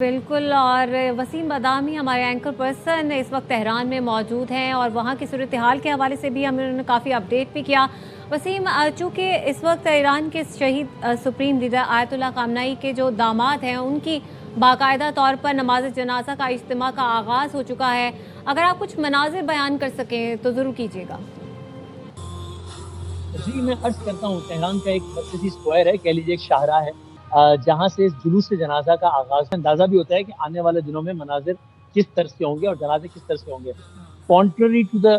بالکل، اور وسیم بادامی ہمارے اینکر پرسن اس وقت تہران میں موجود ہیں اور وہاں کی صورتحال کے حوالے سے بھی ہمیں نے کافی اپڈیٹ بھی کیا۔ وسیم، چونکہ اس وقت ایران کے شہید سپریم لیڈر آیت اللہ خامنہئی کے جو داماد ہیں ان کی باقاعدہ طور پر نماز جنازہ کا اجتماع کا آغاز ہو چکا ہے، اگر آپ کچھ مناظر بیان کر سکیں تو ضرور کیجیے گا۔ جی میں عرض کرتا ہوں، تہران کا ایک مرکزی اسکوائر ہے، کہہ لیجیے ایک شاہراہ ہے، جہاں سے اس جلوس جنازہ کا آغاز اندازہ بھی ہوتا ہے کہ آنے والے دنوں میں مناظر کس طرح سے ہوں گے اور جنازے کس طرح سے ہوں گے۔ کانٹرری ٹو دا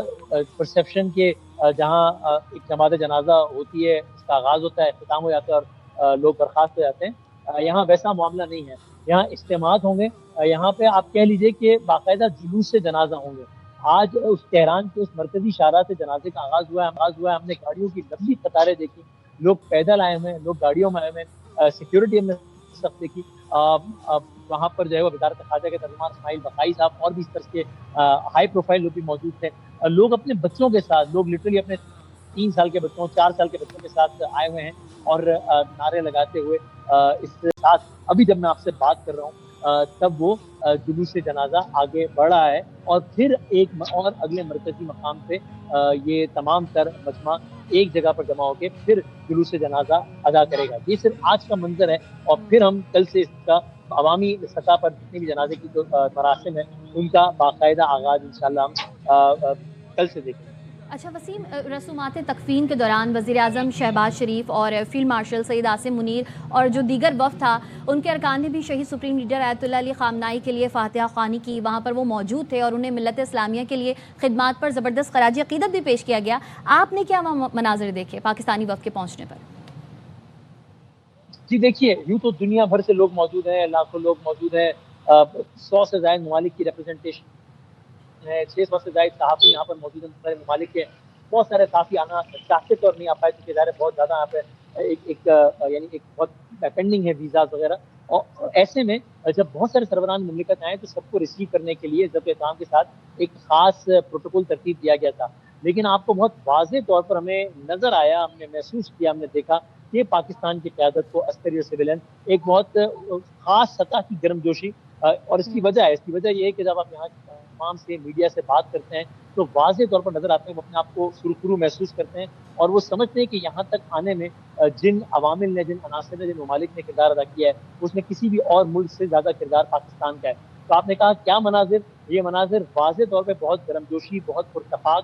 پرسیپشن کے جہاں ایک جماعت جنازہ ہوتی ہے، اس کا آغاز ہوتا ہے، اختتام ہو جاتا ہے اور لوگ برخاست ہو جاتے ہیں، یہاں ویسا معاملہ نہیں ہے۔ یہاں اجتماعات ہوں گے، یہاں پہ آپ کہہ لیجیے کہ باقاعدہ جلوس سے جنازہ ہوں گے۔ آج اس تہران کے اس مرکزی شاہراہ سے جنازے کا آغاز ہوا ہے، ہم نے گاڑیوں کی لمبی قطاریں دیکھی، لوگ پیدل آئے ہوئے ہیں، لوگ گاڑیوں میں آئے ہوئے ہیں، سیکیورٹی ہم نے سخت دیکھی۔ وہاں پر جو ہے وہ وزارت خارجہ کے ترجمان اسماعیل بقائی صاحب اور بھی اس طرح کے ہائی پروفائل لوگ بھی موجود تھے۔ لوگ اپنے بچوں کے ساتھ، لوگ لٹرلی اپنے 3 سال کے بچوں، 4 سال کے بچوں کے ساتھ آئے ہوئے ہیں اور نعرے لگاتے ہوئے اس کے ساتھ ابھی جب میں آپ سے بات کر رہا ہوں تب وہ جلوس جنازہ آگے بڑھ رہا ہے، اور پھر ایک اور اگلے مرکزی مقام پہ یہ تمام تر مجمع ایک جگہ پر جمع ہو کے پھر جلوس جنازہ ادا کرے گا۔ یہ صرف آج کا منظر ہے، اور پھر ہم کل سے اس کا عوامی سطح پر جتنے بھی جنازے کی جو مراسم ہے ان کا باقاعدہ آغاز انشاءاللہ ہم کل سے دیکھیں گے۔ اچھا وسیم، رسومات تکفین کے دوران وزیراعظم شہباز شریف اور فیلڈ مارشل سید عاصم منیر اور جو دیگر وفد تھا ان کے ارکان نے بھی شہید سپریم لیڈر آیت اللہ علی خامنہئی کے لیے فاتحہ خوانی کی، وہاں پر وہ موجود تھے اور انہیں ملت اسلامیہ کے لیے خدمات پر زبردست خراج عقیدت بھی پیش کیا گیا۔ آپ نے کیا مناظر دیکھے پاکستانی وفد کے پہنچنے پر؟ جی دیکھیے، یوں تو دنیا بھر سے لوگ موجود ہیں، لاکھوں لوگ موجود ہیں، 100 سے زائد ممالک کی ریپرزنٹیشن ہے، 600 سے زائد صحافی یہاں پر موجود ہیں سارے ممالک کے۔ بہت سارے صحافی آنا چاہتے تو اور نہیں آ پائے کیونکہ ظاہر ہے بہت زیادہ یہاں پہ یعنی ایک بہت پینڈنگ ہے ویزاز وغیرہ، اور ایسے میں جب بہت سارے سربراہان مملکت آئے تو سب کو ریسیو کرنے کے لیے عزت احترام کے ساتھ ایک خاص پروٹوکول ترتیب دیا گیا تھا۔ لیکن آپ کو بہت واضح طور پر ہمیں نظر آیا، ہم نے محسوس کیا، ہم نے دیکھا کہ پاکستان کی قیادت کو عسکری اور سویلین ایک بہت خاص سطح کی گرم جوشی، اور اس کی وجہ یہ ہے کہ جب آپ یہاں تمام سے میڈیا سے بات کرتے ہیں تو واضح طور پر نظر آتے ہیں، وہ اپنے آپ کو سرخرو محسوس کرتے ہیں اور وہ سمجھتے ہیں کہ یہاں تک آنے میں جن عوامل نے، جن عناصر نے، جن ممالک نے کردار ادا کیا ہے اس میں کسی بھی اور ملک سے زیادہ کردار پاکستان کا ہے۔ تو آپ نے کہا کیا مناظر؟ یہ مناظر واضح طور پہ بہت گرم جوشی، بہت پرتفاق،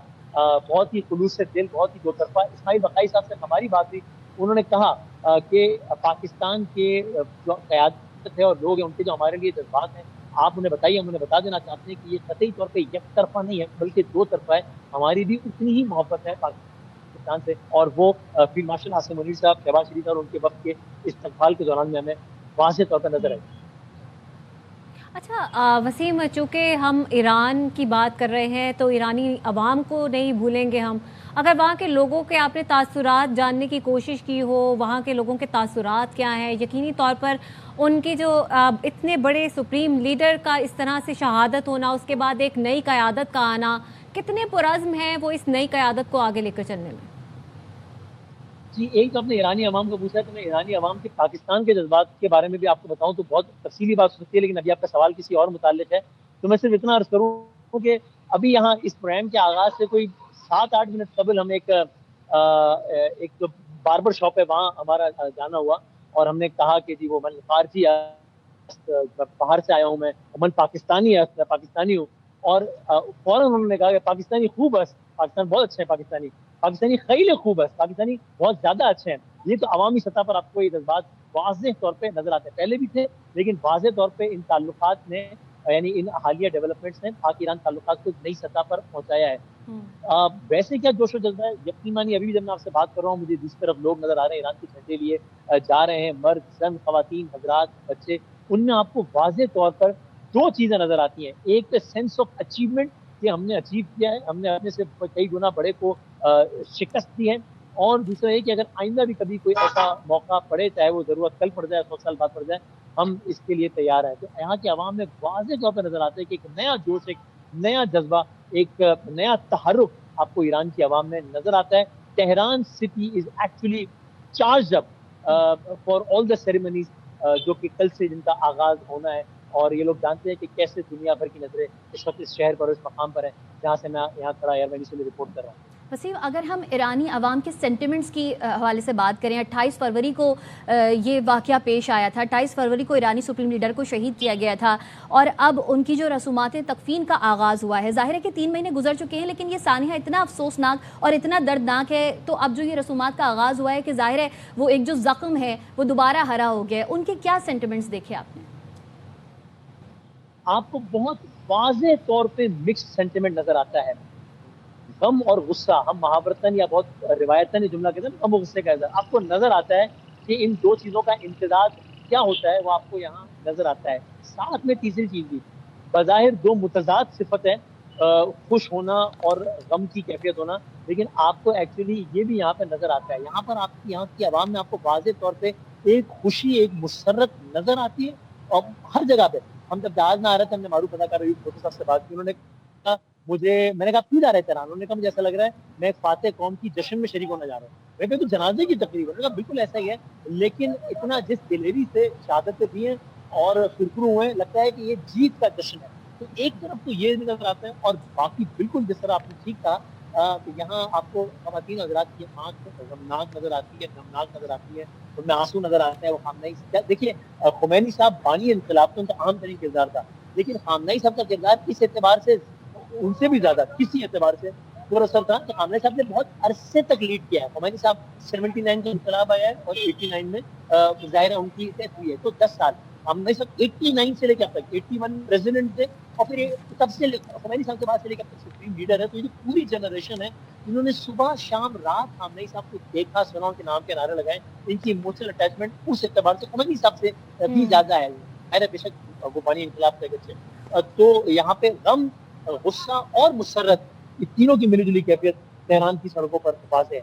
بہت ہی خلوص دل، بہت ہی دو طرفہ۔ اسماعیل بقائی صاحب سے ہماری بات ہوئی، انہوں نے کہا کہ پاکستان کے جو قیادت ہے اور لوگ ہیں ان کے جو ہمارے لیے جذبات ہیں آپ انہیں بتائیے، ہم انہیں بتا دینا چاہتے ہیں کہ یہ قطعی طور پہ یک طرفہ نہیں ہے بلکہ دو طرفہ ہے۔ ہماری بھی اتنی ہی محبت ہے پاکستان سے، اور وہ فیلڈ مارشل عاصم منیر صاحب، شہباز شریف اور ان کے وقت کے استقبال کے دوران میں ہمیں واضح طور پر نظر آئی۔ اچھا وسیم، چونکہ ہم ایران کی بات کر رہے ہیں تو ایرانی عوام کو نہیں بھولیں گے ہم۔ اگر وہاں کے لوگوں کے آپ نے تاثرات جاننے کی کوشش کی ہو، وہاں کے لوگوں کے تاثرات کیا ہیں؟ یقینی طور پر ان کی جو اتنے بڑے سپریم لیڈر کا اس طرح سے شہادت ہونا، اس کے بعد ایک نئی قیادت کا آنا، کتنے پرعزم ہیں وہ اس نئی قیادت کو آگے لے کر چلنے میں؟ جی ایک تو آپ نے ایرانی عوام کو پوچھا ہے، تو میں ایرانی عوام کے پاکستان کے جذبات کے بارے میں بھی آپ کو بتاؤں تو بہت تفصیلی بات ہو سکتی ہے، لیکن ابھی آپ کا سوال کسی اور متعلق ہے تو میں صرف اتنا عرض کروں کہ ابھی یہاں اس پروگرام کے آغاز سے کوئی 7-8 منٹ قبل ہم ایک جو باربر شاپ ہے وہاں ہمارا جانا ہوا، اور ہم نے کہا کہ جی وہ من خارجی باہر سے آیا ہوں، میں پاکستانی ہوں، اور فوراً انہوں نے کہا کہ پاکستانی خوب ہے، پاکستان بہت اچھے ہیں، پاکستانی خیلی خوب ہے، پاکستانی بہت زیادہ اچھے ہیں۔ یہ تو عوامی سطح پر آپ کو یہ جذبات واضح طور پہ نظر آتے ہیں، پہلے بھی تھے لیکن واضح طور پہ ان تعلقات نے، یعنی ان حالیہ ڈیولپمنٹس نے پاک ایران تعلقات کو نئی سطح پر پہنچایا ہے۔ ویسے کیا جوش و جذبہ ہے، یقین مانی ابھی بھی جب میں آپ سے بات کر رہا ہوں مجھے دوسری طرف لوگ نظر آ رہے ہیں ایران کے جھنڈے لیے جا رہے ہیں، مرد، زن، خواتین، حضرات، بچے، ان میں آپ کو واضح طور پر دو چیزیں نظر آتی ہیں۔ ایک تو سینس آف اچیومنٹ کہ ہم نے اچیو کیا ہے، ہم نے اپنے سے کئی گنا بڑے کو شکست دی ہے، اور دوسرا یہ کہ اگر آئندہ بھی کبھی کوئی ایسا موقع پڑے، چاہے وہ ضرورت کل پڑ جائے، 100 سال بعد پڑ جائے، ہم اس کے لیے تیار ہیں۔ تو یہاں کے عوام میں واضح طور پر نظر آتا ہے کہ ایک نیا جوش، ایک نیا جذبہ، ایک نیا تحرک آپ کو ایران کی عوام میں نظر آتا ہے۔ Tehran city is actually charged up for all the ceremonies جو کہ کل سے جن کا آغاز ہونا ہے، اور یہ لوگ جانتے ہیں کہ کیسے دنیا بھر کی نظریں اس وقت اس شہر پر اور اس مقام پر ہیں جہاں سے میں یہاں کھڑا ایئر وینی سے رپورٹ کر رہا ہوں. وسیم، اگر ہم ایرانی عوام کے سینٹیمنٹس کی حوالے سے بات کریں، 28 فروری کو یہ واقعہ پیش آیا تھا، 28 فروری کو ایرانی سپریم لیڈر کو شہید کیا گیا تھا، اور اب ان کی جو رسومات تکفین کا آغاز ہوا ہے. ظاہر ہے کہ 3 مہینے گزر چکے ہیں، لیکن یہ سانحہ اتنا افسوسناک اور اتنا دردناک ہے. تو اب جو یہ رسومات کا آغاز ہوا ہے کہ ظاہر ہے وہ ایک جو زخم ہے وہ دوبارہ ہرا ہو گیا. ان کے کیا سینٹیمنٹس دیکھے آپ نے؟ آپ کو بہت واضح طور پہ مکس سینٹیمنٹ نظر آتا ہے. غم اور غصہ، ہم محاورتاً یا بہت روایتاً یہ جملہ کہتے ہیں غم و غصے کا اظہار، آپ کو نظر آتا ہے کہ ان دو چیزوں کا امتزاج کیا ہوتا ہے وہ آپ کو یہاں نظر آتا ہے. ساتھ میں تیسری چیز بھی، بظاہر دو متضاد صفتیں، خوش ہونا اور غم کی کیفیت ہونا، لیکن آپ کو ایکچولی یہ بھی یہاں پہ نظر آتا ہے. یہاں پر آپ یہاں کی عوام میں آپ کو واضح طور پہ ایک خوشی، ایک مسرت نظر آتی ہے. اور ہر جگہ پہ ہم جب جہاز میں آ رہے تھے، ہم نے معروف اداکار ایوب بھٹو صاحب سے بات کی، انہوں نے کہا میں نے کہا کیوں جا رہے تیران؟ انہوں نے کہا مجھے ایسا لگ رہا ہے میں فاتح قوم کی جشن میں شریک ہونے جا رہا ہوں. میں کہا تو جنازے کی تقریب ہے. بالکل ایسا ہی ہے، لیکن اتنا جس دلیری سے شہادتیں دی ہیں اور سرخرو ہوئے ہیں، لگتا ہے کہ یہ جیت کا جشن ہے. تو ایک طرف تو یہ نظر آتا ہے، اور باقی بالکل جس طرح آپ نے ٹھیک کہا کہ یہاں آپ کو خواتین حضرات کی آنکھ غمناک نظر آتی ہے، غمناک نظر آتی ہے، ان میں آنسو نظر آتا ہے. وہ خامنہئی دیکھیے، خمینی صاحب بانی انقلاب تو ان کا عام ترین کردار تھا، لیکن خامنہئی صاحب کا کردار اس اعتبار سے ان سے بھی زیادہ کسی اعتبار سے پورا اثر تھا کہ خامنہئی صاحب نے بہت عرصے تک لیڈ کیا ہے. خمینی صاحب 79 کا انقلاب آیا ہے اور 89 میں ظاہر ہے ان کی ڈیتھ ہوئی ہے، تو 10 سال. خامنہئی صاحب 89 سے لے کے اب تک 81 پریزیڈنٹ تھے، اور پھر تب سے خمینی صاحب کے بعد سے لے کے اب تک سپریم لیڈر ہے. تو یہ جو پوری جنریشن ہے جنہوں نے صبح شام رات خامنہئی صاحب کو دیکھا، سنا، ان کے نام کے نعرے لگائے، ان کی ایموشنل اٹیچمنٹ اس اعتبار سے خمینی صاحب سے بھی زیادہ ہے. بے شک وہ بانی انقلاب کے اچھے. تو یہاں پہ غم، غصہ اور مسرت، یہ تینوں کی ملی جلی کیفیت تہران کی سڑکوں پر واضح ہے.